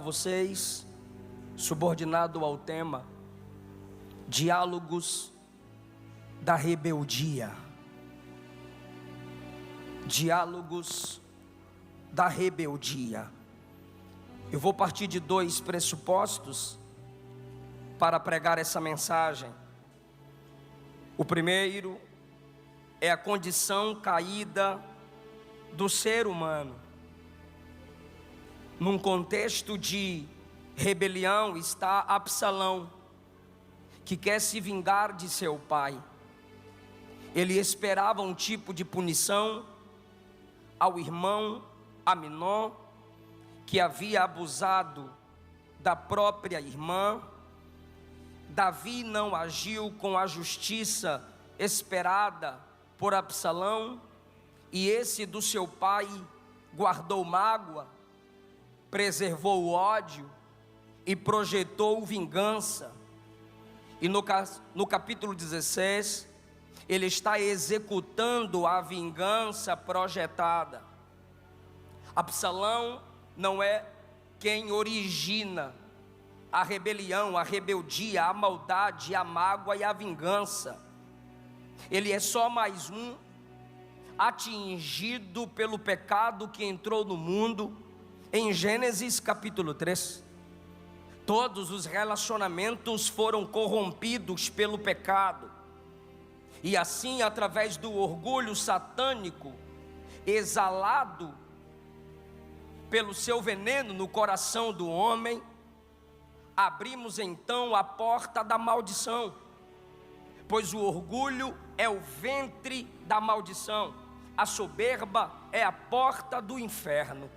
Vocês, subordinado ao tema Diálogos da Rebeldia. Diálogos da Rebeldia. Eu vou partir de dois pressupostos para pregar essa mensagem. O primeiro é a condição caída do ser humano. Num contexto de rebelião está Absalão, que quer se vingar de seu pai. Ele esperava um tipo de punição ao irmão Aminon, que havia abusado da própria irmã. Davi não agiu com a justiça esperada por Absalão, e esse do seu pai guardou mágoa, preservou o ódio e projetou vingança. E no capítulo 16, ele está executando a vingança projetada. Absalão não é quem origina a rebelião, a rebeldia, a maldade, a mágoa e a vingança. Ele é só mais um atingido pelo pecado que entrou no mundo. Em Gênesis capítulo 3, todos os relacionamentos foram corrompidos pelo pecado, e assim, através do orgulho satânico exalado pelo seu veneno no coração do homem, abrimos então a porta da maldição, pois o orgulho é o ventre da maldição, a soberba é a porta do inferno.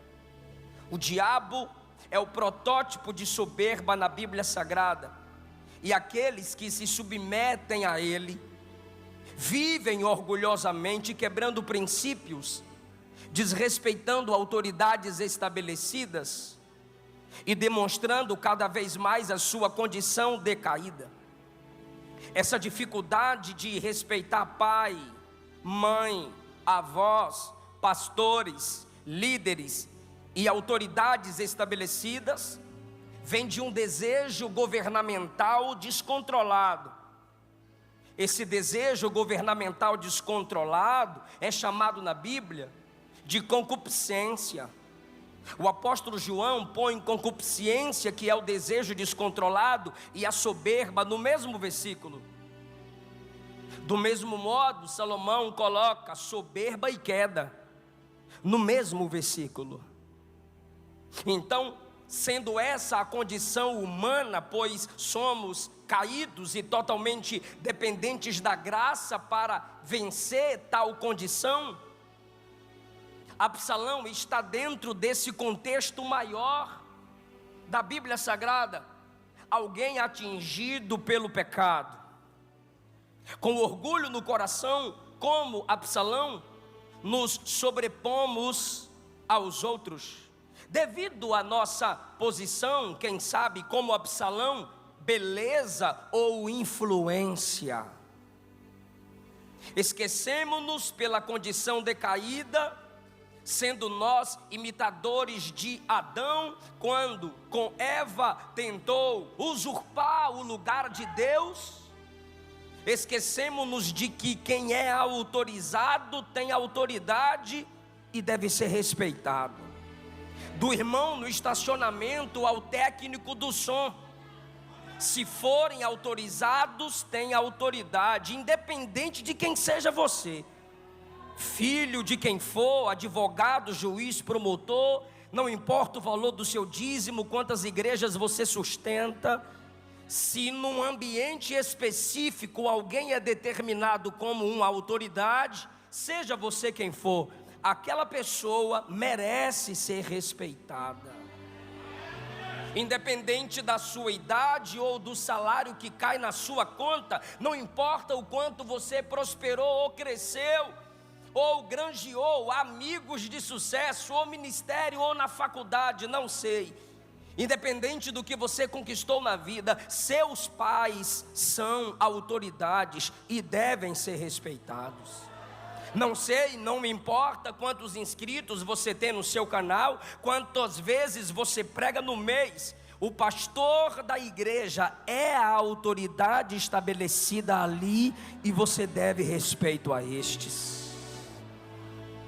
O diabo é o protótipo de soberba na Bíblia Sagrada, e aqueles que se submetem a ele vivem orgulhosamente, quebrando princípios, desrespeitando autoridades estabelecidas e demonstrando cada vez mais a sua condição decaída. Essa dificuldade de respeitar pai, mãe, avós, pastores, líderes e autoridades estabelecidas vem de um desejo governamental descontrolado. Esse desejo governamental descontrolado é chamado na Bíblia de concupiscência. O apóstolo João põe concupiscência, que é o desejo descontrolado, e a soberba no mesmo versículo. Do mesmo modo, Salomão coloca soberba e queda no mesmo versículo. Então, sendo essa a condição humana, pois somos caídos e totalmente dependentes da graça para vencer tal condição, Absalão está dentro desse contexto maior da Bíblia Sagrada, alguém atingido pelo pecado, com orgulho no coração, como Absalão, nos sobrepomos aos outros. Devido à nossa posição, quem sabe como Absalão, beleza ou influência, esquecemos-nos pela condição decaída, sendo nós imitadores de Adão, quando com Eva tentou usurpar o lugar de Deus. Esquecemos-nos de que quem é autorizado tem autoridade e deve ser respeitado. Do irmão no estacionamento ao técnico do som, se forem autorizados, têm autoridade, independente de quem seja você, filho de quem for, advogado, juiz, promotor, não importa o valor do seu dízimo, quantas igrejas você sustenta, se num ambiente específico alguém é determinado como uma autoridade, seja você quem for, aquela pessoa merece ser respeitada, independente da sua idade ou do salário que cai na sua conta. Não importa o quanto você prosperou ou cresceu, ou granjeou amigos de sucesso, ou ministério, ou na faculdade, não sei. Independente do que você conquistou na vida, seus pais são autoridades e devem ser respeitados. Não sei, não me importa quantos inscritos você tem no seu canal, quantas vezes você prega no mês. O pastor da igreja é a autoridade estabelecida ali e você deve respeito a estes.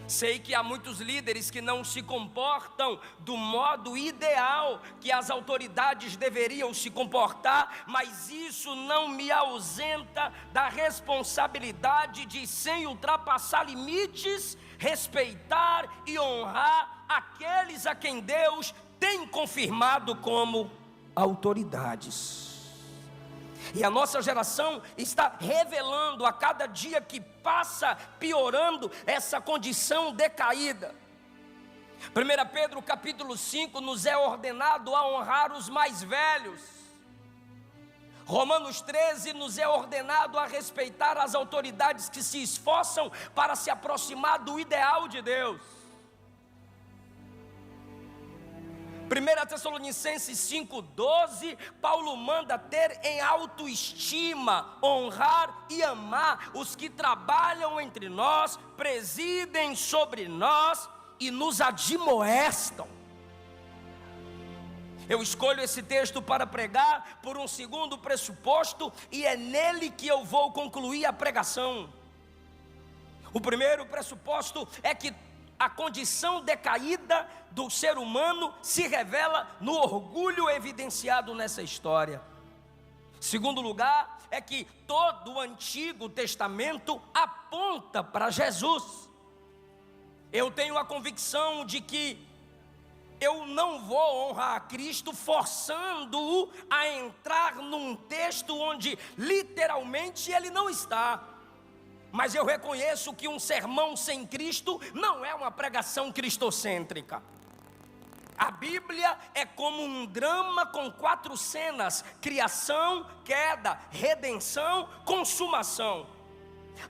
Sei que há muitos líderes que não se comportam do modo ideal que as autoridades deveriam se comportar, mas isso não me ausenta da responsabilidade de, sem ultrapassar limites, respeitar e honrar aqueles a quem Deus tem confirmado como autoridades. E a nossa geração está revelando a cada dia que passa, piorando essa condição decaída. 1 Pedro capítulo 5 nos é ordenado a honrar os mais velhos. Romanos 13 nos é ordenado a respeitar as autoridades que se esforçam para se aproximar do ideal de Deus. 1 Tessalonicenses 5,12, Paulo manda ter em autoestima, honrar e amar os que trabalham entre nós, presidem sobre nós e nos admoestam. Eu escolho esse texto para pregar por um segundo pressuposto, e é nele que eu vou concluir a pregação. O primeiro pressuposto é que a condição decaída do ser humano se revela no orgulho evidenciado nessa história. Segundo lugar, é que todo o Antigo Testamento aponta para Jesus. Eu tenho a convicção de que eu não vou honrar a Cristo forçando-o a entrar num texto onde literalmente ele não está. Mas eu reconheço que um sermão sem Cristo não é uma pregação cristocêntrica. A Bíblia é como um drama com 4 cenas: criação, queda, redenção, consumação.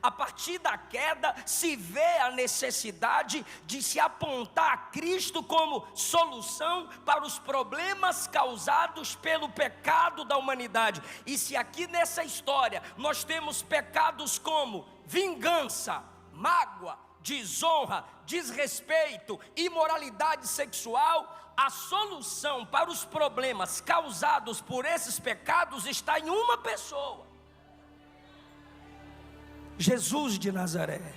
A partir da queda se vê a necessidade de se apontar a Cristo como solução para os problemas causados pelo pecado da humanidade. E se aqui nessa história nós temos pecados como vingança, mágoa, desonra, desrespeito, imoralidade sexual, a solução para os problemas causados por esses pecados está em uma pessoa: Jesus de Nazaré.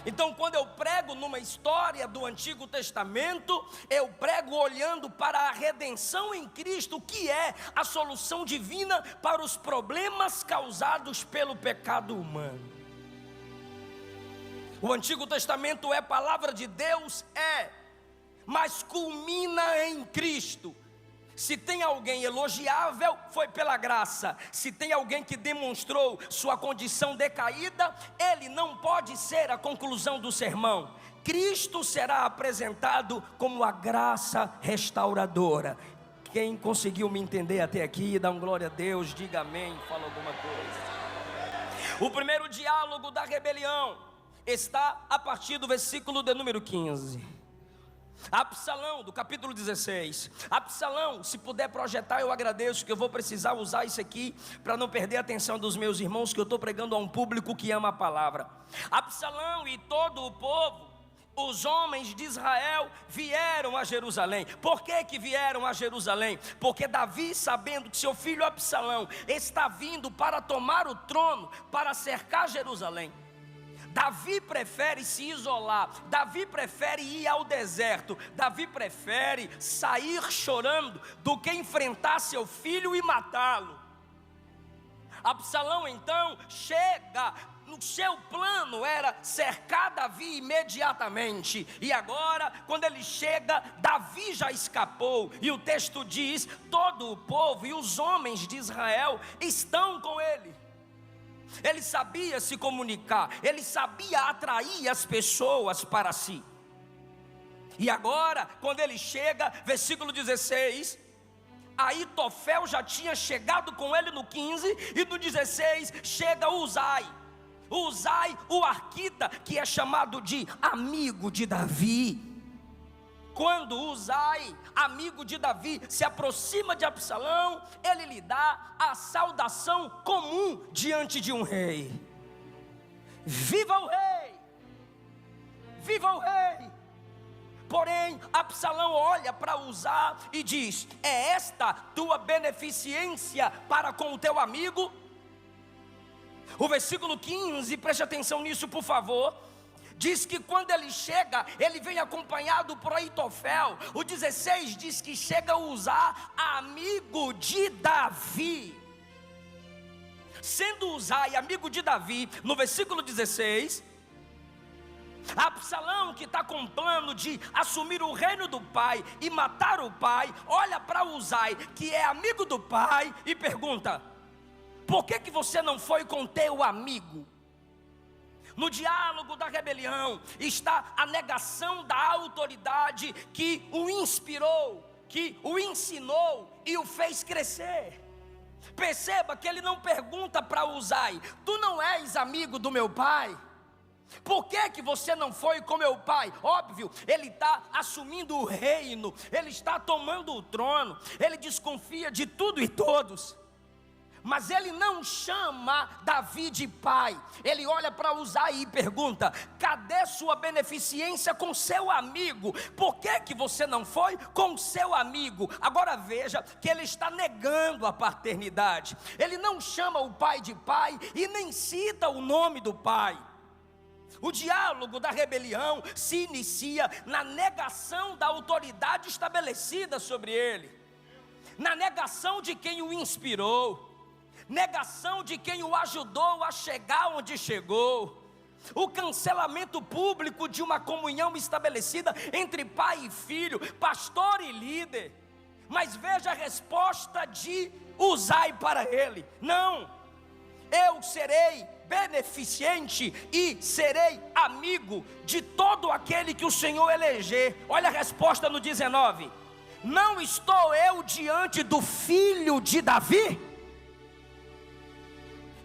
Então, quando eu prego numa história do Antigo Testamento, eu prego olhando para a redenção em Cristo, que é a solução divina para os problemas causados pelo pecado humano. O Antigo Testamento é palavra de Deus, mas culmina em Cristo. Se tem alguém elogiável, foi pela graça. Se tem alguém que demonstrou sua condição decaída, ele não pode ser a conclusão do sermão. Cristo será apresentado como a graça restauradora. Quem conseguiu me entender até aqui, dá um glória a Deus, diga amém, fala alguma coisa. O primeiro diálogo da rebelião está a partir do versículo de número 15. Absalão, do capítulo 16. Absalão, se puder projetar, eu agradeço, que eu vou precisar usar isso aqui para não perder a atenção dos meus irmãos, que eu estou pregando a um público que ama a palavra. Absalão e todo o povo, os homens de Israel, vieram a Jerusalém. Por que vieram a Jerusalém? Porque Davi, sabendo que seu filho Absalão está vindo para tomar o trono, para cercar Jerusalém, Davi prefere se isolar, Davi prefere ir ao deserto, Davi prefere sair chorando do que enfrentar seu filho e matá-lo. Absalão então chega, no seu plano era cercar Davi imediatamente, e agora quando ele chega, Davi já escapou, e o texto diz: todo o povo e os homens de Israel estão com ele. Ele sabia se comunicar, ele sabia atrair as pessoas para si. E agora, quando ele chega, versículo 16, Aitofel já tinha chegado com ele no 15, e no 16 chega Uzai, o arquita, que é chamado de amigo de Davi. Quando Uzai, amigo de Davi, se aproxima de Absalão, ele lhe dá a saudação comum diante de um rei: viva o rei! viva o rei. Porém, Absalão olha para Uzá e diz: é esta tua beneficência para com o teu amigo? O versículo 15, preste atenção nisso por favor, diz que quando ele chega, ele vem acompanhado por Aitofel. O 16 diz que chega Uzá, amigo de Davi. Sendo Uzá amigo de Davi, no versículo 16, Absalão, que está com plano de assumir o reino do pai e matar o pai, olha para Uzá, que é amigo do pai, e pergunta: por que você não foi com teu amigo? No diálogo da rebelião está a negação da autoridade que o inspirou, que o ensinou e o fez crescer. Perceba que ele não pergunta para Uzá: tu não és amigo do meu pai? Por que você não foi com meu pai? Óbvio, ele está assumindo o reino, ele está tomando o trono, ele desconfia de tudo e todos. Mas ele não chama Davi de pai. Ele olha para Uzá e pergunta: cadê sua beneficência com seu amigo? Por que você não foi com seu amigo? Agora veja que ele está negando a paternidade. Ele não chama o pai de pai e nem cita o nome do pai. O diálogo da rebelião se inicia na negação da autoridade estabelecida sobre ele, na negação de quem o inspirou, negação de quem o ajudou a chegar onde chegou, o cancelamento público de uma comunhão estabelecida entre pai e filho, pastor e líder. Mas veja a resposta de Uzá para ele: não, eu serei beneficente e serei amigo de todo aquele que o Senhor eleger. Olha a resposta no 19: não estou eu diante do filho de Davi?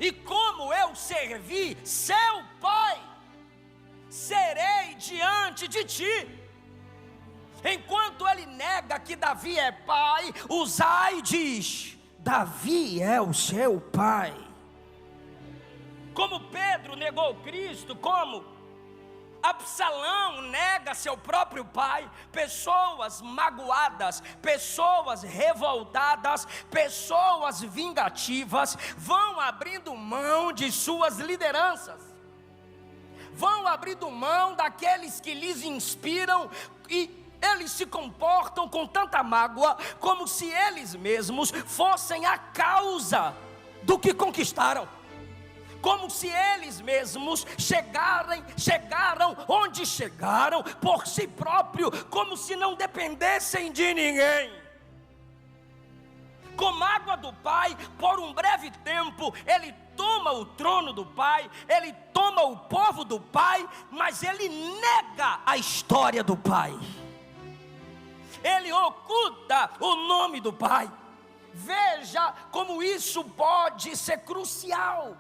E como eu servi seu pai, serei diante de ti. Enquanto ele nega que Davi é pai, Uzá diz: Davi é o seu pai. Como Pedro negou Cristo, como Absalão nega seu próprio pai, pessoas magoadas, pessoas revoltadas, pessoas vingativas vão abrindo mão de suas lideranças, vão abrindo mão daqueles que lhes inspiram, e eles se comportam com tanta mágoa, como se eles mesmos fossem a causa do que conquistaram, como se eles mesmos chegaram onde chegaram por si próprio, como se não dependessem de ninguém. Com mágoa do pai, por um breve tempo, ele toma o trono do pai, ele toma o povo do pai, mas ele nega a história do pai, ele oculta o nome do pai. Veja como isso pode ser crucial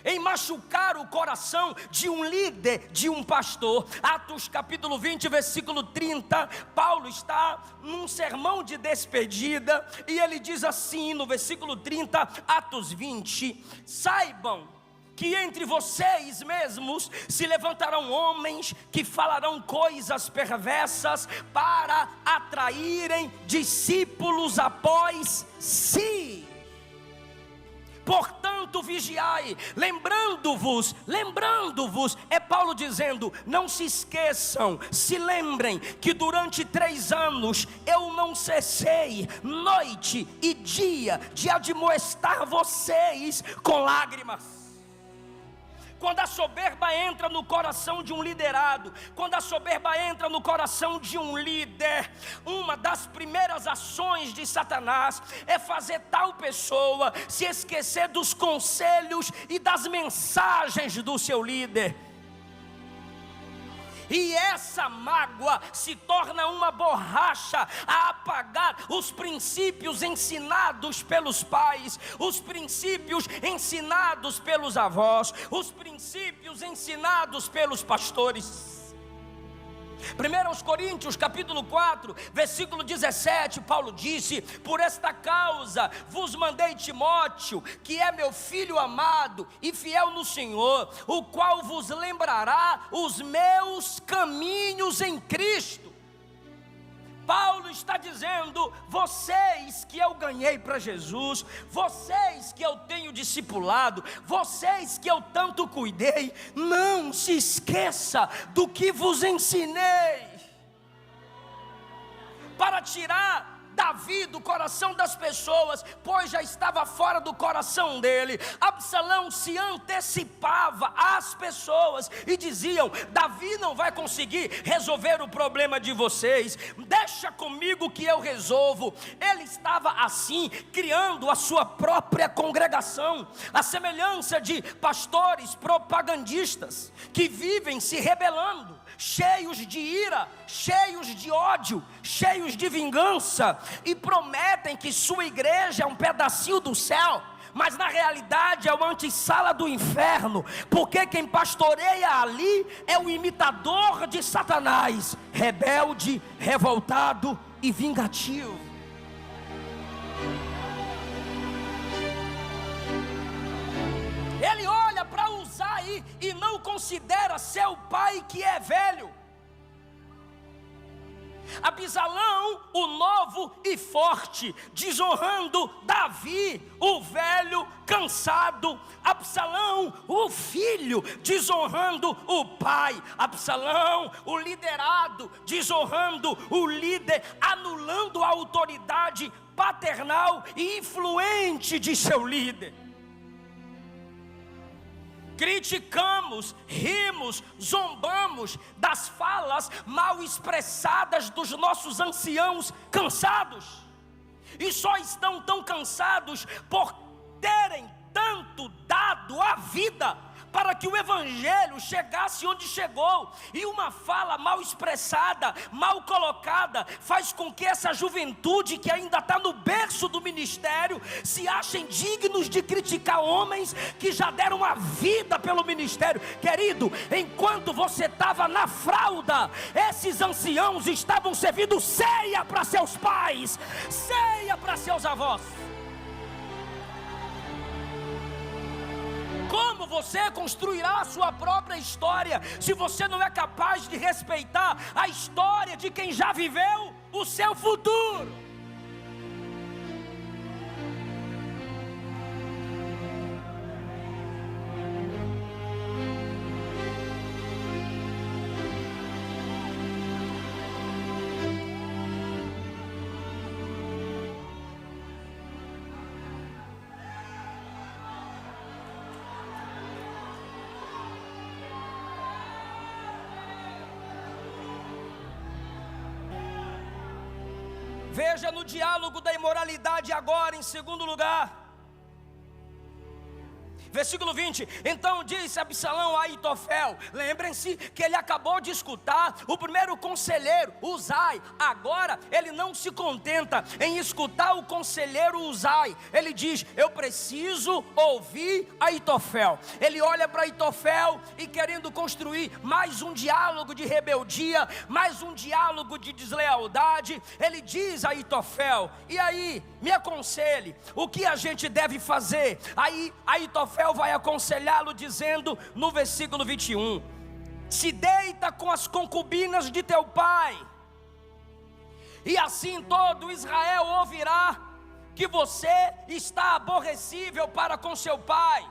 em machucar o coração de um líder, de um pastor. Atos capítulo 20, versículo 30, Paulo está num sermão de despedida, e ele diz assim no versículo 30, Atos 20: saibam que entre vocês mesmos se levantarão homens que falarão coisas perversas para atraírem discípulos após si. Portanto, vigiai, lembrando-vos, é Paulo dizendo: não se esqueçam, se lembrem que durante 3 anos eu não cessei, noite e dia, de admoestar vocês com lágrimas. Quando a soberba entra no coração de um liderado, quando a soberba entra no coração de um líder, uma das primeiras ações de Satanás é fazer tal pessoa se esquecer dos conselhos e das mensagens do seu líder. E essa mágoa se torna uma borracha a apagar os princípios ensinados pelos pais, os princípios ensinados pelos avós, os princípios ensinados pelos pastores. 1 Coríntios capítulo 4, versículo 17, Paulo disse: por esta causa vos mandei Timóteo, que é meu filho amado e fiel no Senhor, o qual vos lembrará os meus caminhos em Cristo. Paulo está dizendo: vocês que eu ganhei para Jesus, vocês que eu tenho discipulado, vocês que eu tanto cuidei, não se esqueça do que vos ensinei. Para tirar Davi do coração das pessoas, pois já estava fora do coração dele, Absalão se antecipava às pessoas e diziam: Davi não vai conseguir resolver o problema de vocês, deixa comigo que eu resolvo. Ele estava assim, criando a sua própria congregação, a semelhança de pastores propagandistas, que vivem se rebelando, cheios de ira, cheios de ódio, cheios de vingança, e prometem que sua igreja é um pedacinho do céu, mas na realidade é uma antessala do inferno, porque quem pastoreia ali é o imitador de Satanás, rebelde, revoltado e vingativo. Ele olha para Uzai e não considera seu pai, que é velho. Absalão, o novo e forte, desonrando Davi, o velho cansado. Absalão, o filho, desonrando o pai. Absalão, o liderado, desonrando o líder, anulando a autoridade paternal e influente de seu líder. Criticamos, rimos, zombamos das falas mal expressadas dos nossos anciãos cansados, e só estão tão cansados por terem tanto dado a vida para que o evangelho chegasse onde chegou, e uma fala mal expressada, mal colocada, faz com que essa juventude que ainda está no berço do ministério, se achem dignos de criticar homens que já deram a vida pelo ministério. Querido, enquanto você estava na fralda, esses anciãos estavam servindo ceia para seus pais, ceia para seus avós. Como você construirá a sua própria história, se você não é capaz de respeitar a história de quem já viveu o seu futuro? Veja no diálogo da imoralidade agora, em segundo lugar. Versículo 20, então disse Absalão a Aitofel, lembrem-se que ele acabou de escutar o primeiro conselheiro, Uzai. Agora ele não se contenta em escutar o conselheiro Uzai, ele diz: eu preciso ouvir Aitofel. Ele olha para Aitofel e, querendo construir mais um diálogo de rebeldia, mais um diálogo de deslealdade, ele diz a Aitofel: e aí, me aconselhe, o que a gente deve fazer? Aí Aitofel vai aconselhá-lo dizendo no versículo 21, se deita com as concubinas de teu pai, e assim todo Israel ouvirá que você está aborrecível para com seu pai,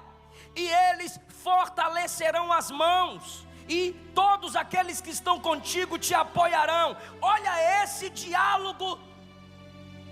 e eles fortalecerão as mãos, e todos aqueles que estão contigo te apoiarão. Olha esse diálogo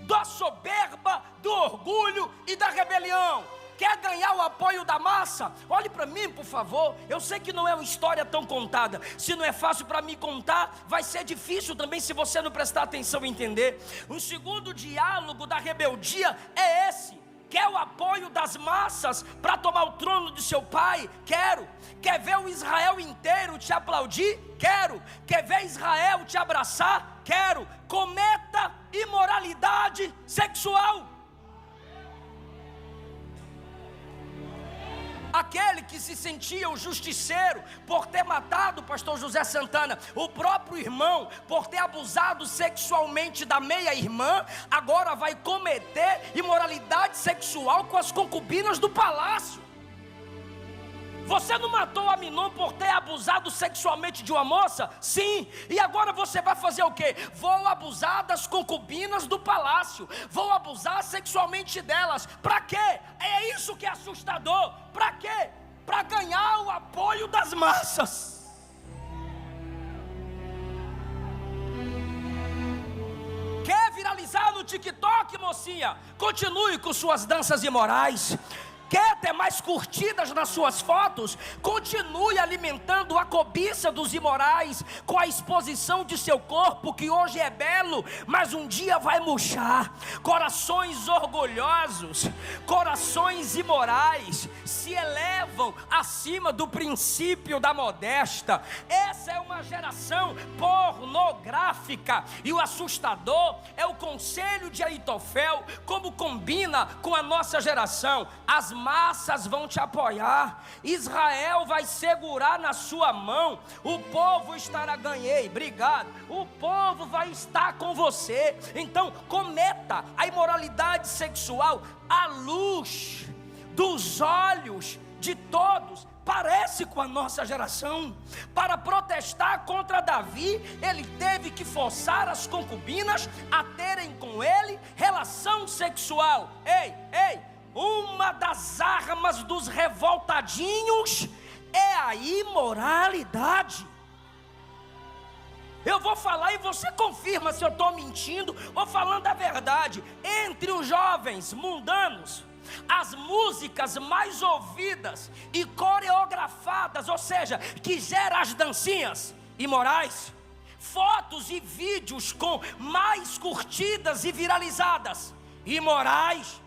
da soberba, do orgulho e da rebelião. Quer ganhar o apoio da massa? Olhe para mim, por favor. Eu sei que não é uma história tão contada. Se não é fácil para mim contar, vai ser difícil também se você não prestar atenção e entender. O segundo diálogo da rebeldia é esse. Quer o apoio das massas para tomar o trono de seu pai? Quero. Quer ver o Israel inteiro te aplaudir? Quero. Quer ver Israel te abraçar? Quero. Cometa imoralidade sexual. A aquele que se sentia o justiceiro por ter matado o pastor José Santana, o próprio irmão, por ter abusado sexualmente da meia-irmã, agora vai cometer imoralidade sexual com as concubinas do palácio. Você não matou Aminon por ter abusado sexualmente de uma moça? Sim. E agora você vai fazer o quê? Vou abusar das concubinas do palácio. Vou abusar sexualmente delas. Para quê? É isso que é assustador. Para quê? Para ganhar o apoio das massas. Quer viralizar no TikTok, mocinha? Continue com suas danças imorais. Quer ter mais curtidas nas suas fotos? Continue alimentando a cobiça dos imorais com a exposição de seu corpo, que hoje é belo, mas um dia vai murchar. Corações orgulhosos, corações imorais se elevam acima do princípio da modéstia. Essa é uma geração pornográfica, e o assustador é o conselho de Aitofel, como combina com a nossa geração. As massas vão te apoiar, Israel vai segurar na sua mão, o povo estará, ganhei, obrigado, o povo vai estar com você. Então cometa a imoralidade sexual à luz dos olhos de todos. Parece com a nossa geração. Para protestar contra Davi, ele teve que forçar as concubinas a terem com ele relação sexual. Uma das armas dos revoltadinhos é a imoralidade. Eu vou falar e você confirma se eu estou mentindo ou falando a verdade. Entre os jovens mundanos, as músicas mais ouvidas e coreografadas, ou seja, que geram as dancinhas imorais, fotos e vídeos com mais curtidas e viralizadas, imorais,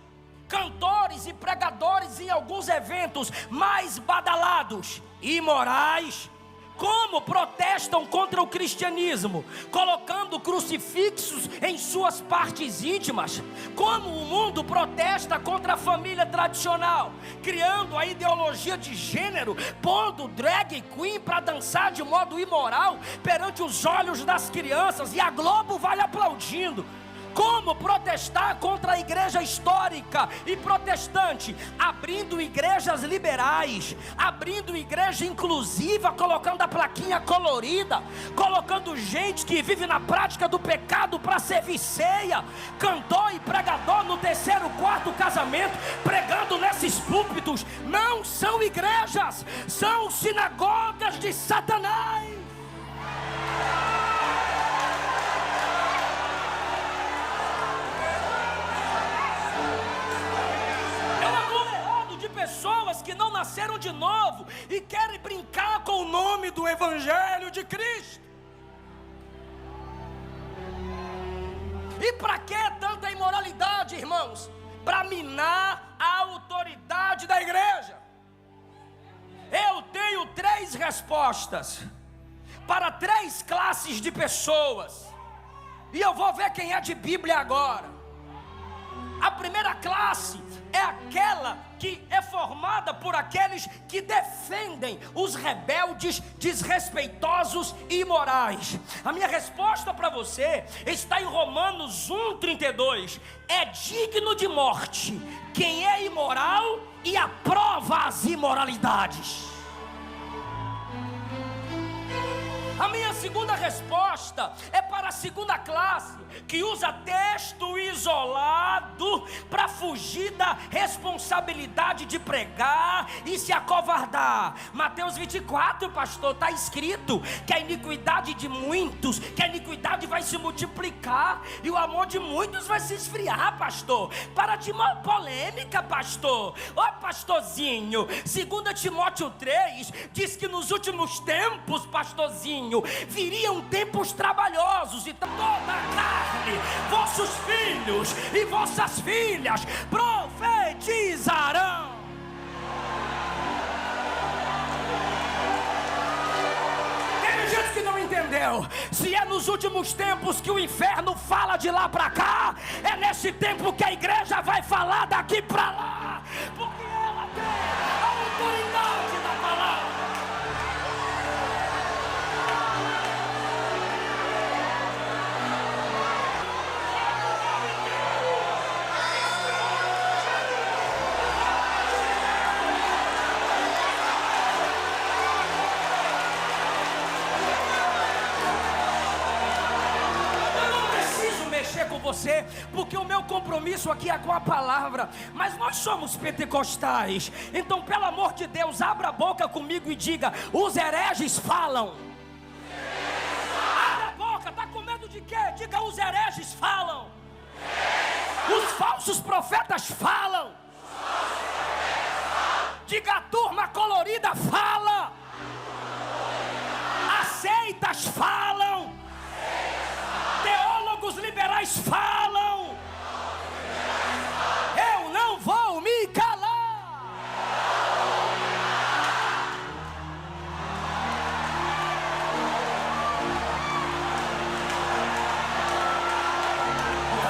cantores e pregadores em alguns eventos mais badalados, imorais. Como protestam contra o cristianismo, colocando crucifixos em suas partes íntimas. Como o mundo protesta contra a família tradicional, criando a ideologia de gênero, pondo drag queen para dançar de modo imoral perante os olhos das crianças, e a Globo vai aplaudindo. Como protestar contra a igreja histórica e protestante, abrindo igrejas liberais, abrindo igreja inclusiva, colocando a plaquinha colorida, colocando gente que vive na prática do pecado para servir ceia, cantor e pregador no 3º, 4º casamento, pregando nesses púlpitos. Não são igrejas, são sinagogas de Satanás. Pessoas que não nasceram de novo e querem brincar com o nome do Evangelho de Cristo. E para que tanta imoralidade, irmãos? Para minar a autoridade da igreja. Eu tenho 3 respostas para 3 classes de pessoas, e eu vou ver quem é de Bíblia agora. A primeira classe é aquela que é formada por aqueles que defendem os rebeldes, desrespeitosos e imorais. A minha resposta para você está em Romanos 1,32. É digno de morte quem é imoral e aprova as imoralidades. A minha segunda resposta é para a segunda classe, que usa texto isolado para fugir da responsabilidade de pregar e se acovardar. Mateus 24, pastor, está escrito que a iniquidade de muitos, que a iniquidade vai se multiplicar e o amor de muitos vai se esfriar, pastor. Para de uma polêmica, pastor. Ó, pastorzinho, 2 Timóteo 3 diz que nos últimos tempos, pastorzinho, viriam tempos trabalhosos, e toda a carne, vossos filhos e vossas filhas profetizarão. Tem gente que não entendeu. Se é nos últimos tempos que o inferno fala de lá para cá, é nesse tempo que a igreja vai falar daqui para lá, porque ela tem autoridade da palavra. Com você, porque o meu compromisso aqui é com a palavra, mas nós somos pentecostais, então pelo amor de Deus, abra a boca comigo e diga: os hereges falam. Abra a boca, tá com medo de quê? Diga: os hereges falam. Os falsos profetas falam. Diga: a turma colorida fala. As seitas falam. Teólogos liberais falam. Eu não vou me calar.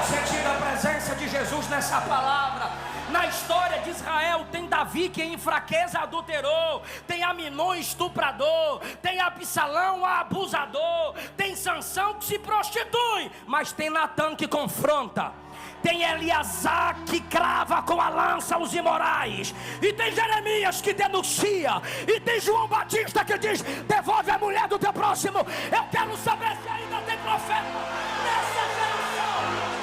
Sentindo a presença de Jesus nessa palavra. Na história de Israel tem Davi que em fraqueza adulterou, tem Aminon estuprador, tem Absalão abusador, tem Sansão que se prostitui, mas tem Natã que confronta, tem Eleazar que crava com a lança os imorais, e tem Jeremias que denuncia, e tem João Batista que diz: devolve a mulher do teu próximo. Eu quero saber se ainda tem profeta nessa geração.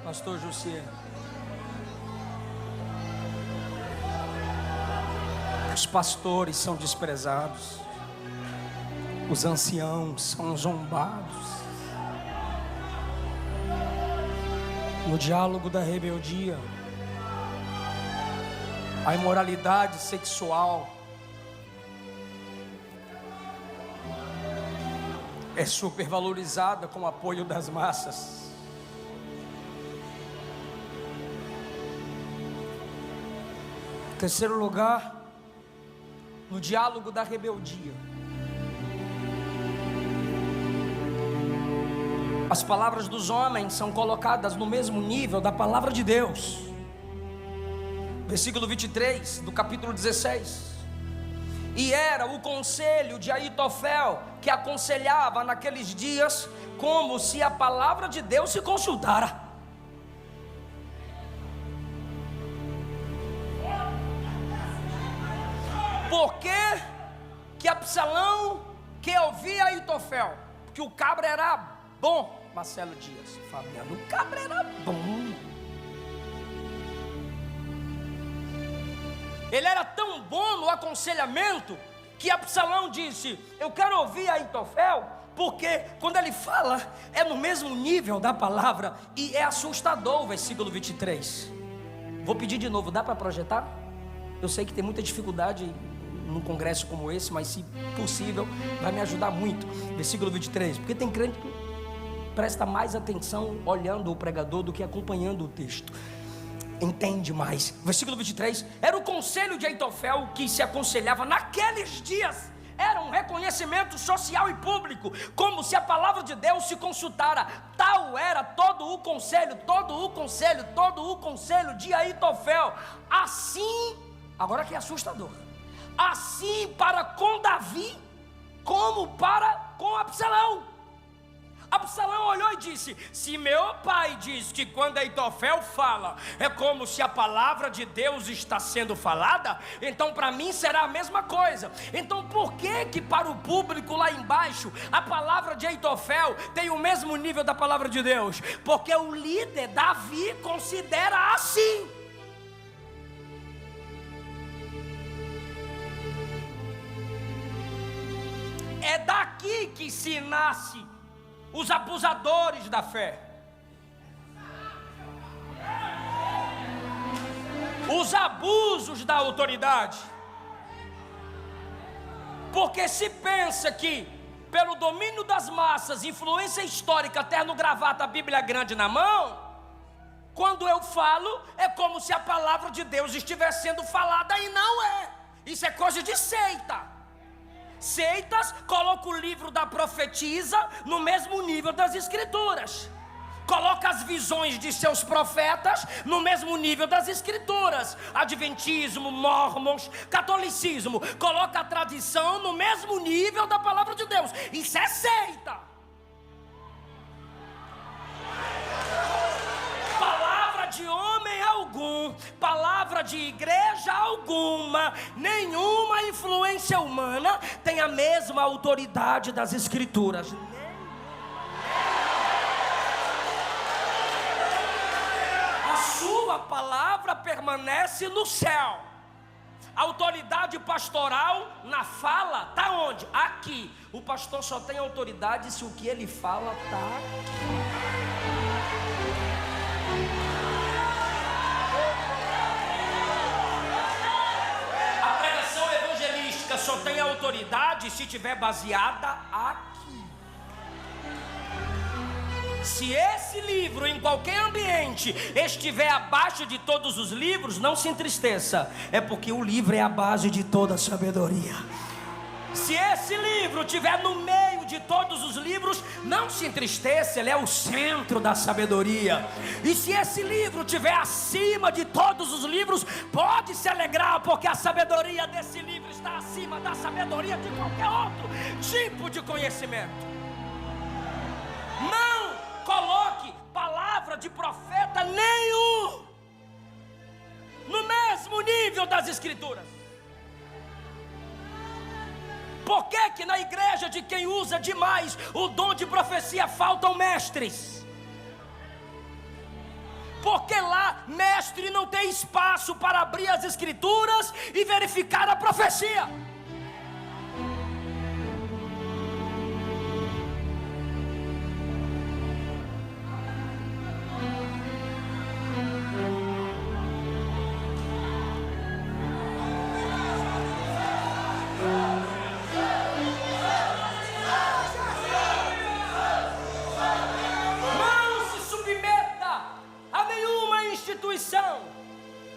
Pastor José, os pastores são desprezados, os anciãos são zombados. No diálogo da rebeldia, a imoralidade sexual é supervalorizada com o apoio das massas. Terceiro lugar, no diálogo da rebeldia, as palavras dos homens são colocadas no mesmo nível da palavra de Deus. Versículo 23 do capítulo 16. E era o conselho de Aitofel que aconselhava naqueles dias, como se a palavra de Deus se consultara. Por que Absalão quer ouvir Aitofel? Porque o cabra era bom. Marcelo Dias, Fabiano, o cabra era bom. Ele era tão bom no aconselhamento que Absalão disse: eu quero ouvir Aitofel, porque quando ele fala é no mesmo nível da palavra. E é assustador o versículo 23. Vou pedir de novo, dá para projetar? Eu sei que tem muita dificuldade num congresso como esse, mas se possível vai me ajudar muito. Versículo 23, porque tem crente que presta mais atenção olhando o pregador do que acompanhando o texto, entende mais. Versículo 23, era o conselho de Aitofel que se aconselhava naqueles dias. Era um reconhecimento social e público, como se a palavra de Deus se consultara. Tal era todo o conselho de Aitofel. Assim, agora que é assustador, assim para com Davi, como para com Absalão. Absalão olhou e disse: se meu pai diz que quando Aitofel fala é como se a palavra de Deus está sendo falada, então para mim será a mesma coisa. Então por que para o público lá embaixo a palavra de Aitofel tem o mesmo nível da palavra de Deus? Porque o líder Davi considera assim. É daqui que se nasce os abusadores da fé, os abusos da autoridade. Porque se pensa que pelo domínio das massas, influência histórica, terno, gravata, Bíblia grande na mão, quando eu falo é como se a palavra de Deus estivesse sendo falada, e não é. Isso é coisa de seita. Seitas colocam o livro da profetisa no mesmo nível das escrituras, coloca as visões de seus profetas no mesmo nível das escrituras. Adventismo, mormons, catolicismo coloca a tradição no mesmo nível da palavra de Deus. Isso é seita. Palavra de homem algum, palavra de igreja alguma, nenhuma influência humana tem a mesma autoridade das escrituras. A sua palavra permanece no céu. A autoridade pastoral na fala está onde? Aqui. O pastor só tem autoridade se o que ele fala está aqui. Só tem autoridade se estiver baseada aqui. Se esse livro em qualquer ambiente estiver abaixo de todos os livros, não se entristeça, é porque o livro é a base de toda a sabedoria. Se esse livro estiver no meio de todos os livros, não se entristeça, ele é o centro da sabedoria. E se esse livro estiver acima de todos os livros, pode se alegrar, porque a sabedoria desse livro está acima da sabedoria de qualquer outro tipo de conhecimento. Não coloque palavra de profeta nenhum no mesmo nível das escrituras. Por que na igreja de quem usa demais o dom de profecia faltam mestres? Porque lá mestre não tem espaço para abrir as escrituras e verificar a profecia.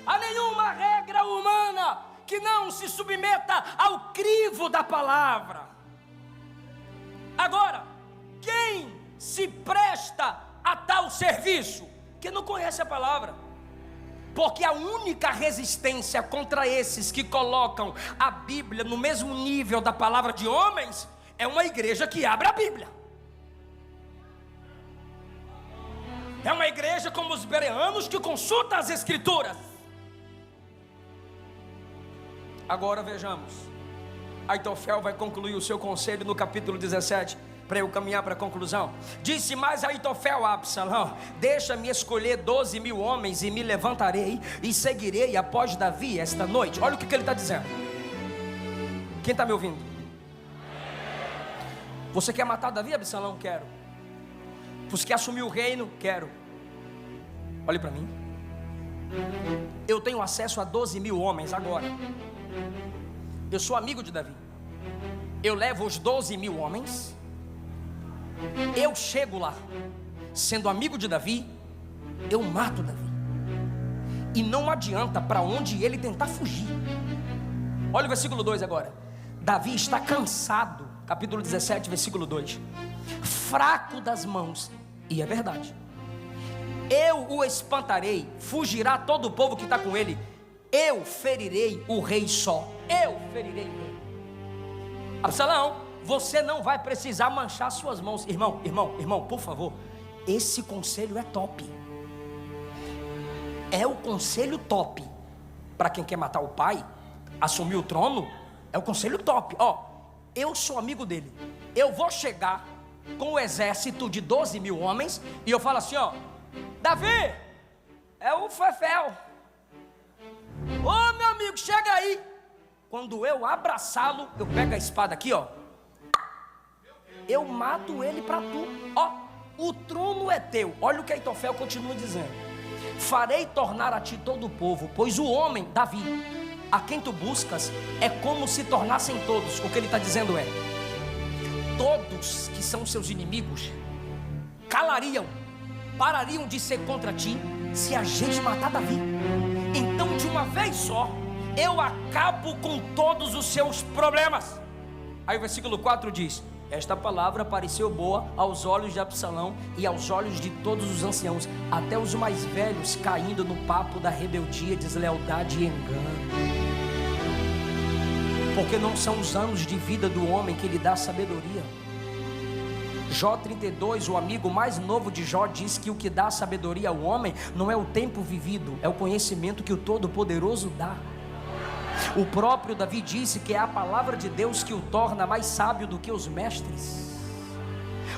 A nenhuma regra humana que não se submeta ao crivo da palavra. Agora, quem se presta a tal serviço? Que não conhece a palavra. Porque a única resistência contra esses que colocam a Bíblia no mesmo nível da palavra de homens é uma igreja que abre a Bíblia. É uma igreja como os bereanos que consulta as escrituras. Agora vejamos. Aitofel vai concluir o seu conselho no capítulo 17, para eu caminhar para a conclusão. Disse mais Aitofel a Absalão: deixa-me escolher 12.000 homens e me levantarei e seguirei após Davi esta noite. Olha o que ele está dizendo. Quem está me ouvindo? Você quer matar Davi, Absalão? Quero. Você quer assumir o reino? Quero. Olhe para mim. Eu tenho acesso a 12.000 homens agora. Eu sou amigo de Davi. Eu levo os 12.000 homens. Eu chego lá. Sendo amigo de Davi, eu mato Davi. E não adianta para onde ele tentar fugir. Olha o versículo 2 agora. Davi está cansado. Capítulo 17, versículo 2. Fraco das mãos. E é verdade. Eu o espantarei, fugirá todo o povo que está com ele. Eu ferirei o rei só. Eu ferirei o rei. Absalão, você não vai precisar manchar suas mãos. Irmão, por favor, esse conselho é top. É o conselho top. Para quem quer matar o pai, assumir o trono, é o conselho top. Eu sou amigo dele. Eu vou chegar com o exército de 12 mil homens e eu falo assim, Davi, é o Fefel. Ô meu amigo, chega aí. Quando eu abraçá-lo, eu pego a espada aqui, eu mato ele para tu. O trono é teu. Olha o que Aitofel continua dizendo: farei tornar a ti todo o povo, pois o homem, Davi, a quem tu buscas, é como se tornassem todos. O que ele está dizendo é: todos que são seus inimigos calariam, parariam de ser contra ti, se a gente matar Davi. Então, de uma vez só, eu acabo com todos os seus problemas. Aí o versículo 4 diz: esta palavra pareceu boa aos olhos de Absalão e aos olhos de todos os anciãos, até os mais velhos caindo no papo da rebeldia, deslealdade e engano. Porque não são os anos de vida do homem que lhe dá sabedoria. Jó 32, o amigo mais novo de Jó, diz que o que dá sabedoria ao homem não é o tempo vivido, é o conhecimento que o Todo-Poderoso dá. O próprio Davi disse que é a palavra de Deus que o torna mais sábio do que os mestres.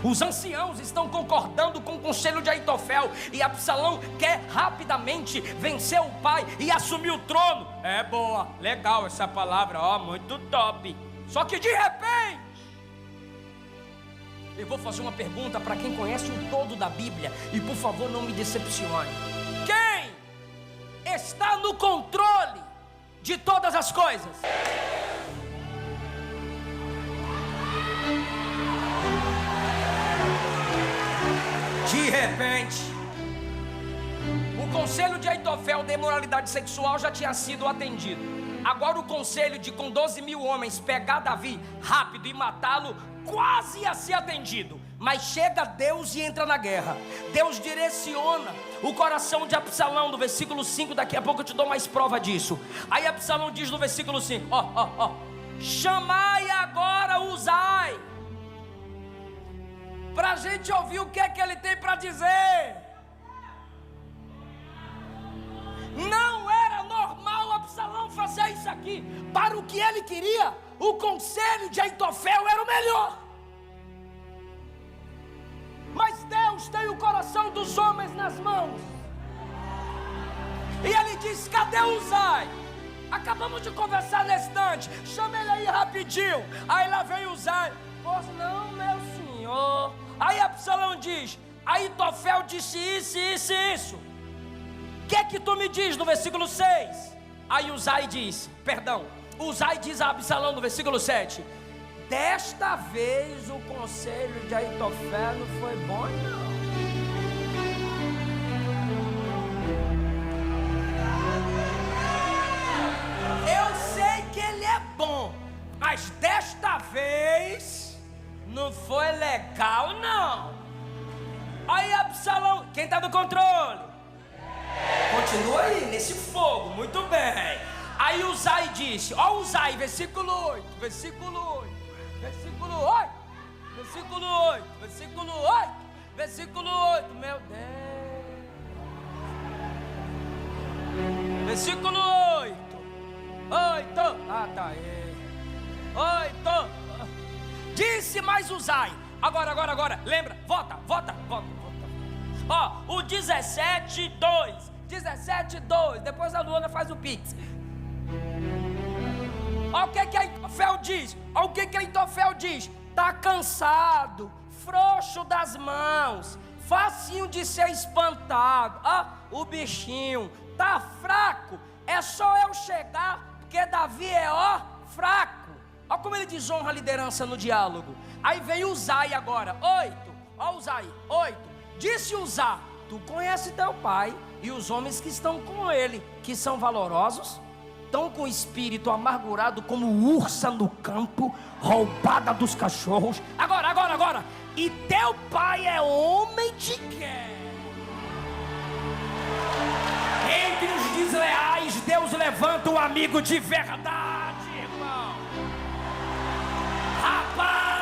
Os anciãos estão concordando com o conselho de Aitofel, e Absalão quer rapidamente vencer o pai e assumir o trono. É boa, legal essa palavra, muito top. Só que de repente, eu vou fazer uma pergunta para quem conhece o todo da Bíblia, e por favor não me decepcione: quem está no controle de todas as coisas? De repente, o conselho de Aitofel de imoralidade sexual já tinha sido atendido. Agora o conselho de com 12 mil homens pegar Davi rápido e matá-lo quase ia ser atendido. Mas chega Deus e entra na guerra. Deus direciona o coração de Absalão. No versículo 5, daqui a pouco eu te dou mais prova disso. Aí Absalão diz no versículo 5: chamai agora Uzai, para a gente ouvir o que é que ele tem para dizer. Não era normal Absalão fazer isso aqui. Para o que ele queria, o conselho de Aitofel era o melhor. Mas Deus tem o coração dos homens nas mãos. E ele diz: cadê Uzai? Acabamos de conversar nesse instante, chama ele aí rapidinho. Aí lá vem Uzai: pois não, meu senhor. Aí Absalão diz: Aitofel disse isso, isso e isso. O que é que tu me diz no versículo 6? Aí Uzai diz a Absalão no versículo 7: desta vez o conselho de Aitofel não foi bom, não. Eu sei que ele é bom, mas desta vez não foi legal, não. Aí Absalão, quem está no controle? Continua aí, nesse fogo, muito bem. Aí Uzai disse, Uzai, versículo 8, versículo 8, versículo 8, versículo 8, versículo 8, versículo 8, meu Deus. Versículo 8, 8, tá aí, 8. Disse mais Uzai, agora, lembra, vota. O 17:2, depois a Luana faz o pix. Olha o que Aitofel diz. Tá cansado, frouxo das mãos, facinho de ser espantado. O bichinho tá fraco. É só eu chegar, porque Davi é fraco. Olha como ele desonra a liderança no diálogo. Aí vem Uzai agora, 8. Uzai, 8. Disse Uzai: tu conhece teu pai e os homens que estão com ele, que são valorosos, estão com o espírito amargurado como ursa no campo, roubada dos cachorros. Agora. E teu pai é homem de guerra. Entre os desleais, Deus levanta um amigo de verdade, irmão. Rapaz!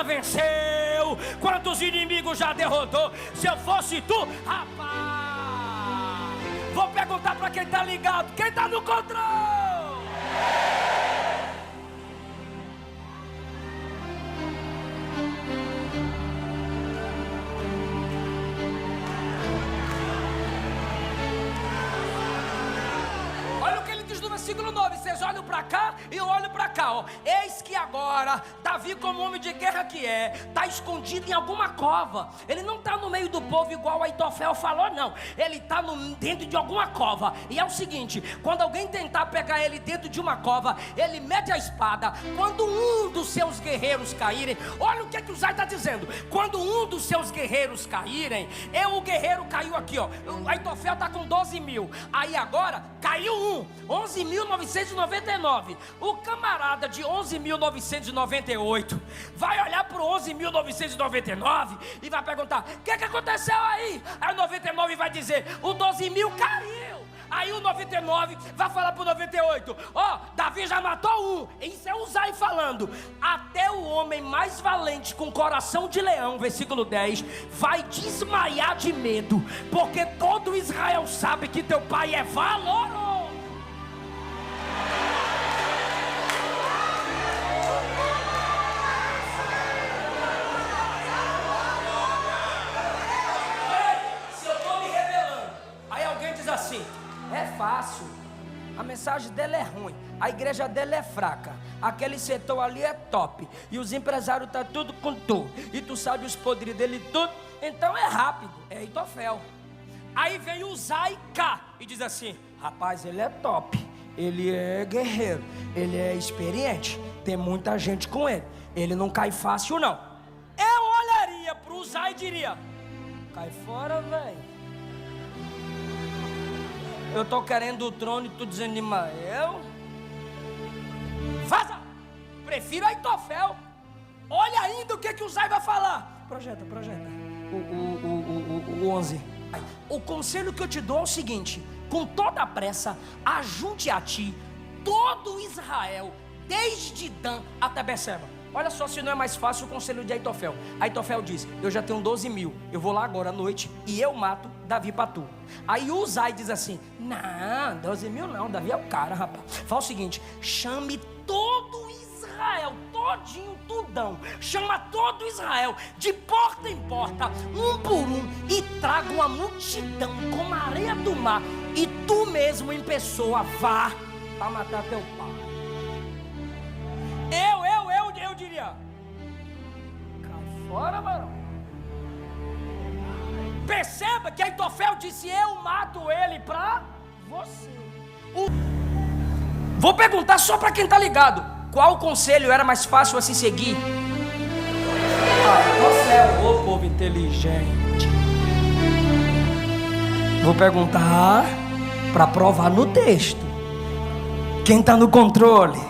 venceu, quantos inimigos já derrotou. Se eu fosse tu, rapaz, vou perguntar para quem está ligado, quem está no controle? Versículo 9, vocês olham para cá e eu olho para cá, ó. Eis que agora Davi, como homem de guerra que é, está escondido em alguma cova. Ele não está no meio do povo igual Aitofel falou, não. Ele está dentro de alguma cova. E é o seguinte, quando alguém tentar pegar ele dentro de uma cova, ele mete a espada. Quando um dos seus guerreiros caírem, olha o que o Zay está dizendo. Quando um dos seus guerreiros caírem, o guerreiro caiu aqui, ó. O Aitofel está com 12 mil. Aí agora caiu 11.999. O camarada de 11.998 vai olhar para o 11.999 e vai perguntar: o que aconteceu aí? Aí o 99 vai dizer: o 12 mil caiu. Aí o 99 vai falar para o 98: ó, Davi já matou um. Isso é o Zay falando. Até o homem mais valente, com coração de leão, versículo 10, vai desmaiar de medo, porque todo Israel sabe que teu pai é valoroso. Assim, é fácil, a mensagem dela é ruim, a igreja dela é fraca, aquele setor ali é top, e os empresários tá tudo com tu, e tu sabe os podres dele tudo, então é rápido, é Aitofel. Aí vem o Zay cá e diz assim: rapaz, ele é top, ele é guerreiro, ele é experiente, tem muita gente com ele, ele não cai fácil não. Eu olharia pro Zay e diria: cai fora, velho. Eu tô querendo o trono e tu dizendo: Imael, vaza. Prefiro Aitofel. Olha ainda o que o Zay vai falar. Projeta o 11. O conselho que eu te dou é o seguinte: com toda a pressa, ajunte a ti todo Israel, desde Dan até Beceba. Olha só se não é mais fácil o conselho de Aitofel. Aitofel diz: eu já tenho 12 mil, eu vou lá agora à noite e eu mato Davi para tu. Aí o Zay diz assim: não, 12 mil não, Davi é o cara, rapaz. Fala o seguinte: chame todo Israel, todinho, tudão. Chama todo Israel, de porta em porta, um por um, e traga uma multidão como a areia do mar, e tu mesmo em pessoa vá para matar teu pai. Eu diria: cai fora, varão. Perceba que Aitofel disse: eu mato ele pra você. Vou perguntar só para quem tá ligado: qual conselho era mais fácil a se seguir? Você é o povo inteligente. Vou perguntar para provar no texto. Quem tá no controle?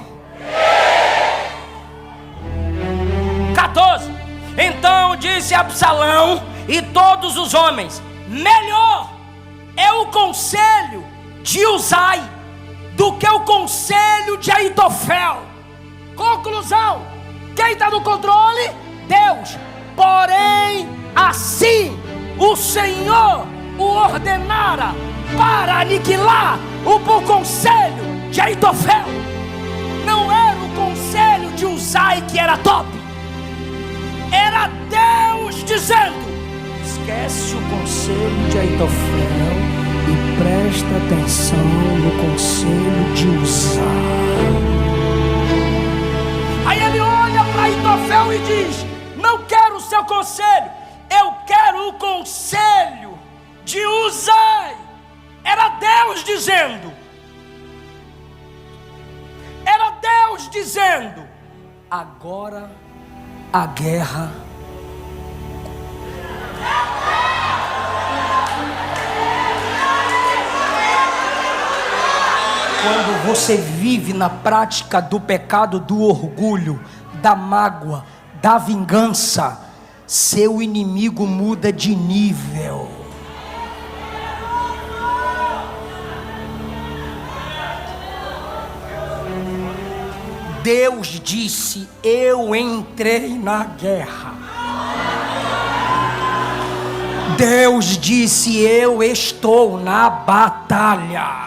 14. Então disse Absalão e todos os homens: melhor é o conselho de Uzai do que o conselho de Aitofel. Conclusão: quem está no controle? Deus. Porém, assim o Senhor o ordenara para aniquilar o bom conselho de Aitofel. Não era o conselho de Uzai que era top, era Deus dizendo: esquece o conselho de Aitofel e presta atenção no conselho de Uzai. Aí ele olha para Aitofel e diz: não quero o seu conselho, eu quero o conselho de Uzai. Era Deus dizendo, agora a guerra. Quando você vive na prática do pecado, do orgulho, da mágoa, da vingança, seu inimigo muda de nível. Deus disse: eu entrei na guerra. Deus disse: eu estou na batalha.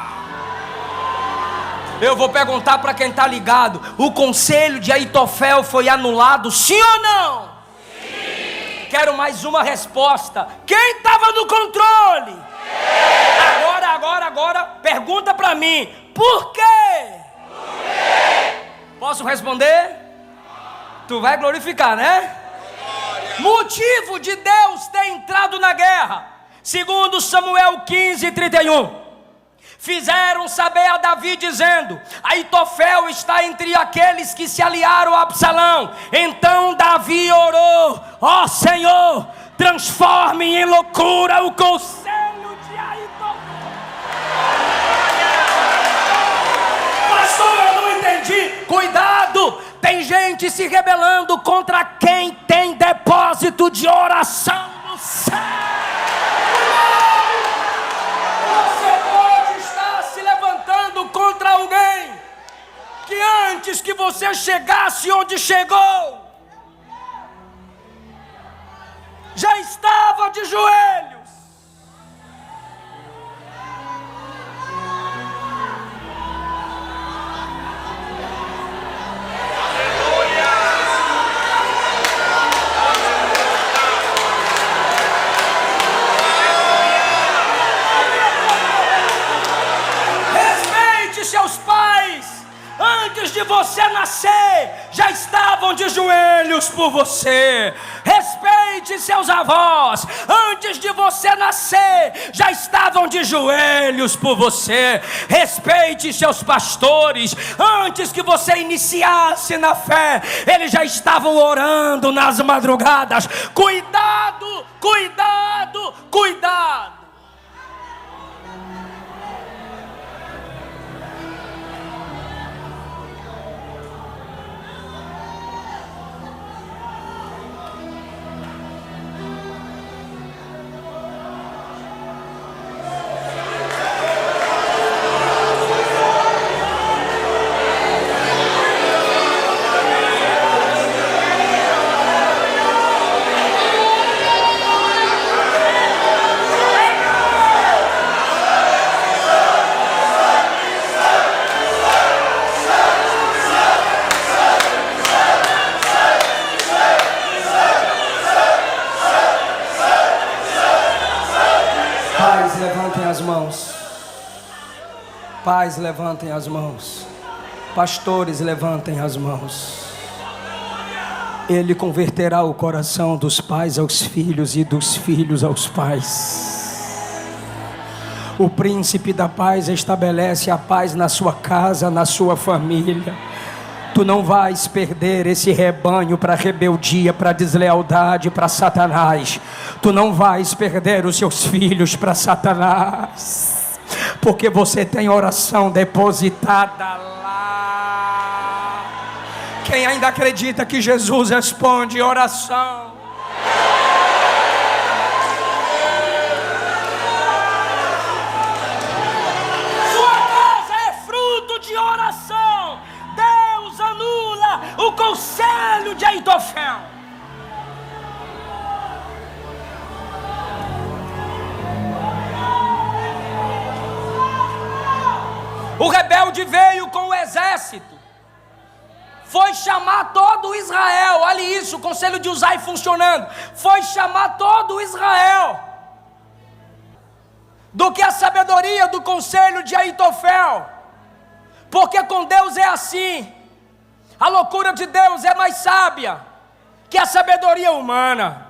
Eu vou perguntar para quem está ligado: o conselho de Aitofel foi anulado, sim ou não? Sim. Quero mais uma resposta. Quem estava no controle? Agora, pergunta para mim: por quê? Posso responder? Tu vai glorificar, né? Motivo de Deus ter entrado na guerra, segundo Samuel 15:31. Fizeram saber a Davi dizendo: Aitofel está entre aqueles que se aliaram a Absalão. Então Davi orou: ó Senhor, transforme em loucura o conselho de Aitofel. Pastor, eu não entendi. Cuidado, tem gente se rebelando contra quem tem depósito de oração no céu. Você pode estar se levantando contra alguém que antes que você chegasse onde chegou, já estava de joelhos. Seus pais, antes de você nascer, já estavam de joelhos por você. Respeite seus avós, antes de você nascer, já estavam de joelhos por você. Respeite seus pastores, antes que você iniciasse na fé, eles já estavam orando nas madrugadas. Cuidado, cuidado, cuidado. Pais, levantem as mãos. Pastores, levantem as mãos. Ele converterá o coração dos pais aos filhos e dos filhos aos pais. O príncipe da paz estabelece a paz na sua casa, na sua família. Tu não vais perder esse rebanho para rebeldia, para deslealdade, para Satanás. Tu não vais perder os seus filhos para Satanás. Porque você tem oração depositada lá. Quem ainda acredita que Jesus responde oração? Sua casa é fruto de oração. Deus anula o conselho de Aitofel. O rebelde veio com o exército, foi chamar todo Israel. Olha isso, o conselho de Uzai funcionando. Foi chamar todo Israel. Do que a sabedoria do conselho de Aitofel. Porque com Deus é assim. A loucura de Deus é mais sábia que a sabedoria humana.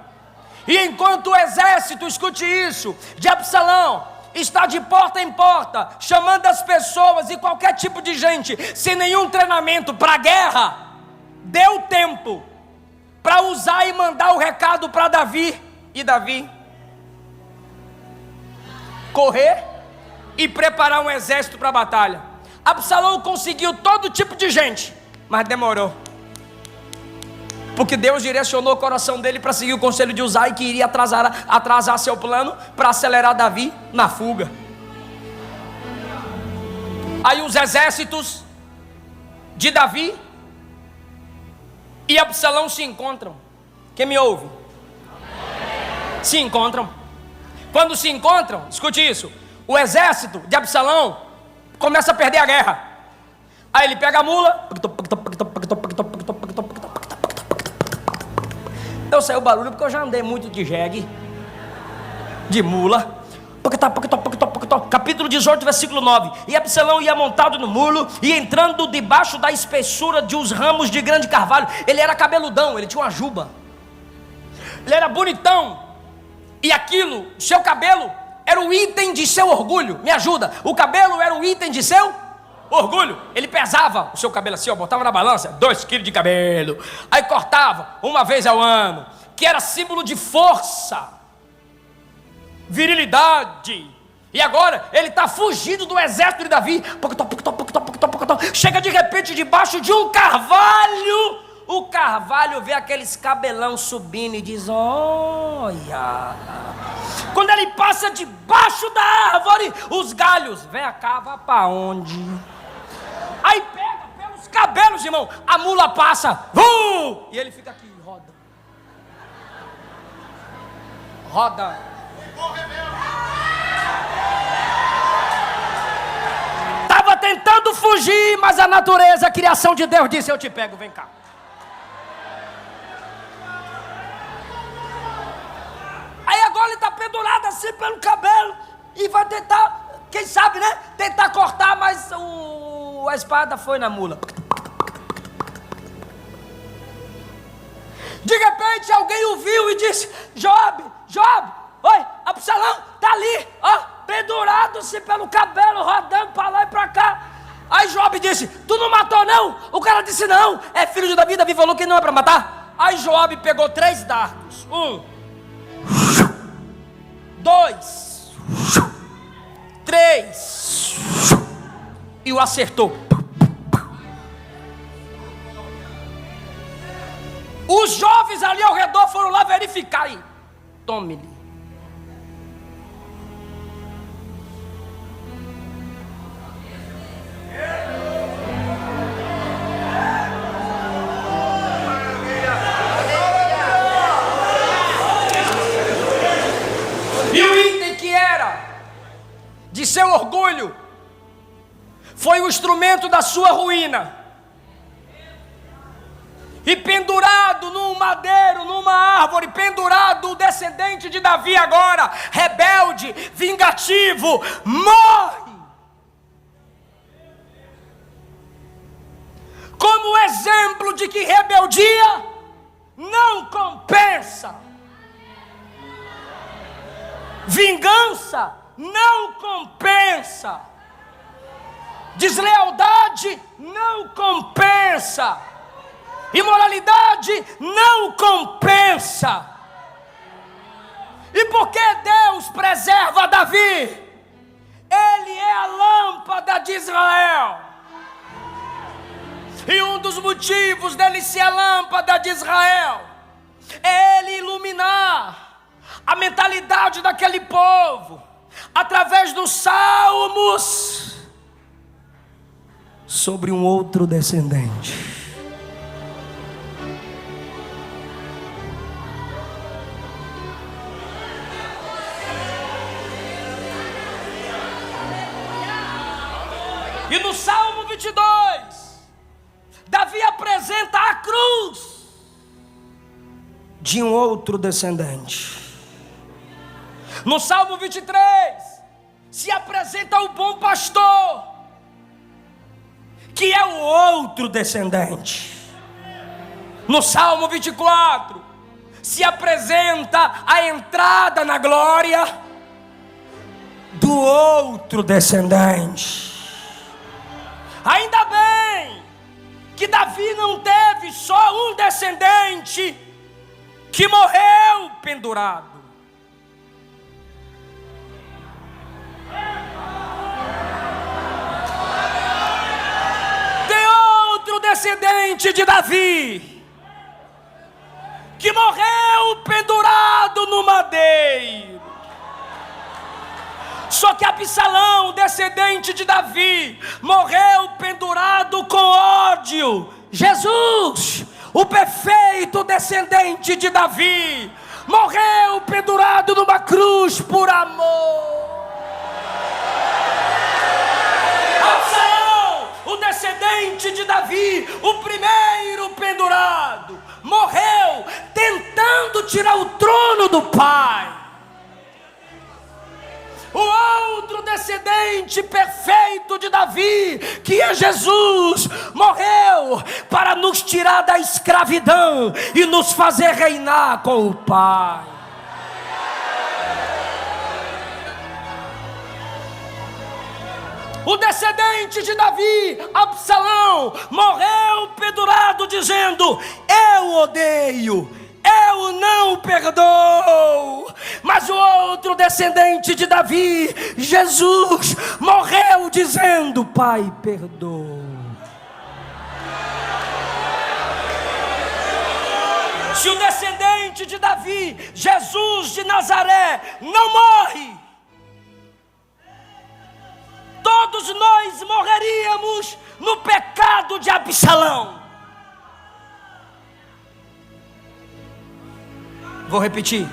E enquanto o exército, escute isso, de Absalão está de porta em porta, chamando as pessoas e qualquer tipo de gente, sem nenhum treinamento para a guerra, deu tempo para usar e mandar o recado para Davi, e Davi correr e preparar um exército para a batalha. Absalão conseguiu todo tipo de gente, mas demorou, porque Deus direcionou o coração dele para seguir o conselho de Uzai, que iria atrasar seu plano para acelerar Davi na fuga. Aí os exércitos de Davi e Absalão se encontram. Quem me ouve? Se encontram. Quando se encontram, escute isso, o exército de Absalão começa a perder a guerra. Aí ele pega a mula. Eu sei o barulho porque eu já andei muito de jegue, de mula. Capítulo 18, versículo 9. E Absalão ia montado no mulo, e entrando debaixo da espessura de uns ramos de grande carvalho. Ele era cabeludão, ele tinha uma juba, ele era bonitão, e aquilo, seu cabelo, era o item de seu orgulho. Me ajuda, o cabelo era o item de seu orgulho. Ele pesava o seu cabelo assim, ó, botava na balança, 2 quilos de cabelo, aí cortava uma vez ao ano, que era símbolo de força, virilidade. E agora ele está fugindo do exército de Davi. Chega de repente debaixo de um carvalho. O carvalho vê aqueles cabelão subindo e diz: olha. Quando ele passa debaixo da árvore, os galhos, vem cá, vai para onde? Aí pega pelos cabelos, irmão, a mula passa, e ele fica aqui, roda. Estava tentando fugir, mas a natureza, a criação de Deus disse: eu te pego, vem cá. Aí agora ele está pendurado assim pelo cabelo e vai tentar, quem sabe, né? Tentar cortar, mas a espada foi na mula. De repente alguém o viu e disse: Joabe, oi, Absalão está ali, ó, pendurado-se pelo cabelo, rodando para lá e para cá. Aí Joabe disse: tu não matou não? O cara disse: não, é filho de Davi, Davi falou que não é para matar. Aí Joabe pegou 3 dardos, 1, 2, 3, e o acertou. Os jovens ali ao redor foram lá verificar e tome-lhe. E o item que era de seu orgulho foi o instrumento da sua ruína. E pendurado num madeiro, numa árvore, pendurado o descendente de Davi agora, rebelde, vingativo, morre. Como exemplo de que rebeldia não compensa. Vingança não compensa. Deslealdade não compensa. Imoralidade não compensa. E por que Deus preserva Davi? Ele é a lâmpada de Israel. E um dos motivos dele ser a lâmpada de Israel é ele iluminar a mentalidade daquele povo através dos salmos sobre um outro descendente. E no Salmo 22, Davi apresenta a cruz de um outro descendente. No Salmo 23, se apresenta o bom pastor, que é o outro descendente. No Salmo 24, se apresenta a entrada na glória do outro descendente. Ainda bem que Davi não teve só um descendente que morreu pendurado. Tem outro descendente de Davi que morreu pendurado no madeiro. Só que Absalão, descendente de Davi, morreu pendurado com ódio. Jesus, o perfeito descendente de Davi, morreu pendurado numa cruz por amor. Absalão, o descendente de Davi, o primeiro pendurado, morreu tentando tirar o trono do pai. O outro descendente perfeito de Davi, que é Jesus, morreu para nos tirar da escravidão e nos fazer reinar com o Pai. O descendente de Davi, Absalão, morreu pendurado dizendo: eu odeio, eu não perdoo. Mas o outro descendente de Davi, Jesus, morreu dizendo: Pai, perdoa. Se o descendente de Davi, Jesus de Nazaré, não morre, todos nós morreríamos no pecado de Absalão. Vou repetir.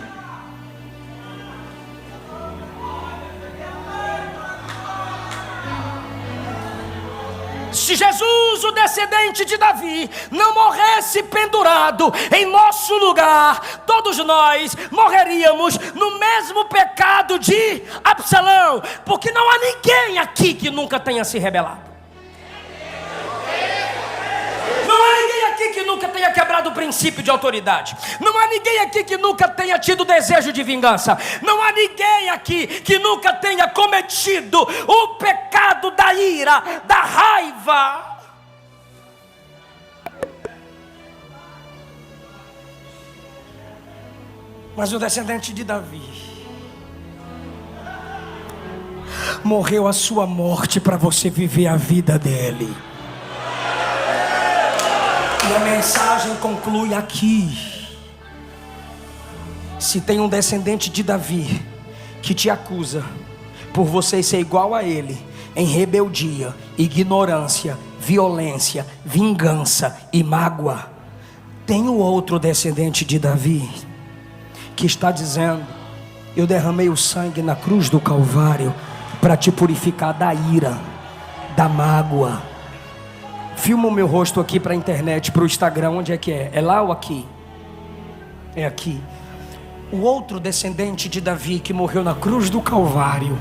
Se Jesus, o descendente de Davi, não morresse pendurado em nosso lugar, todos nós morreríamos no mesmo pecado de Absalão, porque não há ninguém aqui que nunca tenha se rebelado. Não há ninguém aqui que nunca tenha quebrado o princípio de autoridade. Não há ninguém aqui que nunca tenha tido desejo de vingança. Não há ninguém aqui que nunca tenha cometido o pecado da ira, da raiva. Mas o descendente de Davi morreu a sua morte para você viver a vida dele. E a mensagem conclui aqui. Se tem um descendente de Davi que te acusa por você ser igual a ele em rebeldia, ignorância, violência, vingança e mágoa, tem o outro descendente de Davi que está dizendo: eu derramei o sangue na cruz do Calvário para te purificar da ira, da mágoa. Filma o meu rosto aqui para a internet, para o Instagram. Onde é que é? É lá ou aqui? É aqui. O outro descendente de Davi que morreu na cruz do Calvário,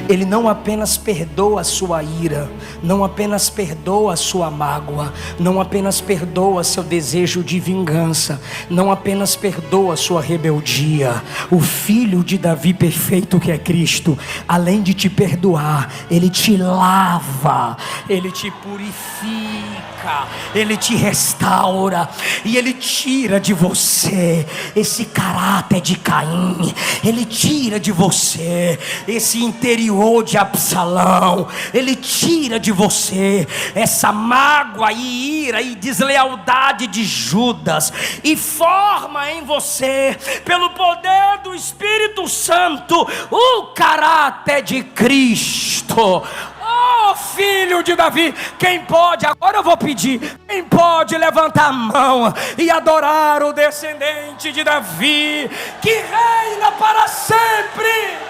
ele não apenas perdoa a sua ira, não apenas perdoa a sua mágoa, não apenas perdoa seu desejo de vingança, não apenas perdoa a sua rebeldia. O filho de Davi perfeito, que é Cristo, além de te perdoar, ele te lava, ele te purifica, ele te restaura e ele tira de você esse caráter de Caim, ele tira de você esse interior de Absalão, ele tira de você essa mágoa e ira e deslealdade de Judas e forma em você, pelo poder do Espírito Santo, o caráter de Cristo. Oh, filho de Davi, quem pode, agora eu vou pedir, quem pode levantar a mão e adorar o descendente de Davi, que reina para sempre?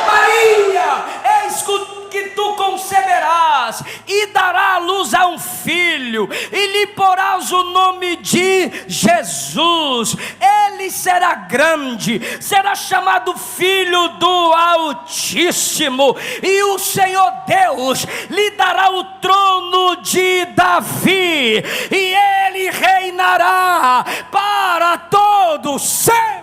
Maria, eis que tu conceberás e dará à luz a um filho, e lhe porás o nome de Jesus. Ele será grande, será chamado Filho do Altíssimo, e o Senhor Deus lhe dará o trono de Davi, e ele reinará para todo sempre.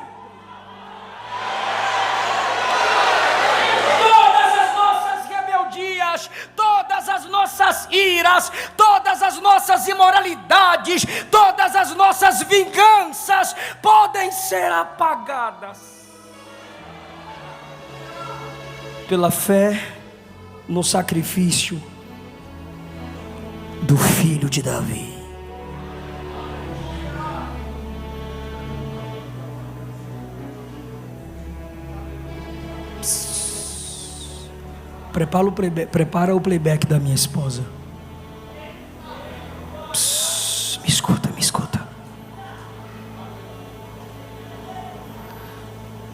Todas as nossas iras, todas as nossas imoralidades, todas as nossas vinganças podem ser apagadas pela fé no sacrifício do filho de Davi. Prepara o playback da minha esposa. Me escuta, me escuta.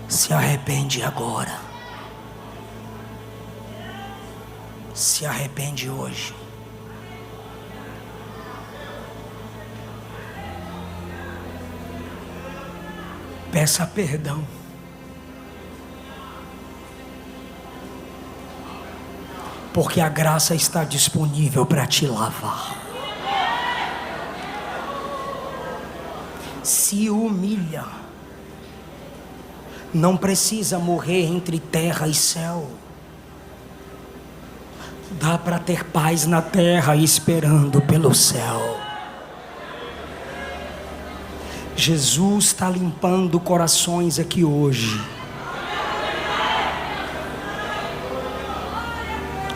Se arrepende agora. Se arrepende hoje. Peça perdão. Porque a graça está disponível para te lavar. Se humilha. Não precisa morrer entre terra e céu. Dá para ter paz na terra esperando pelo céu. Jesus está limpando corações aqui hoje.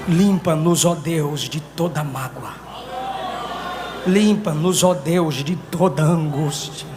Limpa-nos, ó Deus, de toda mágoa. Limpa-nos, ó Deus, de toda angústia.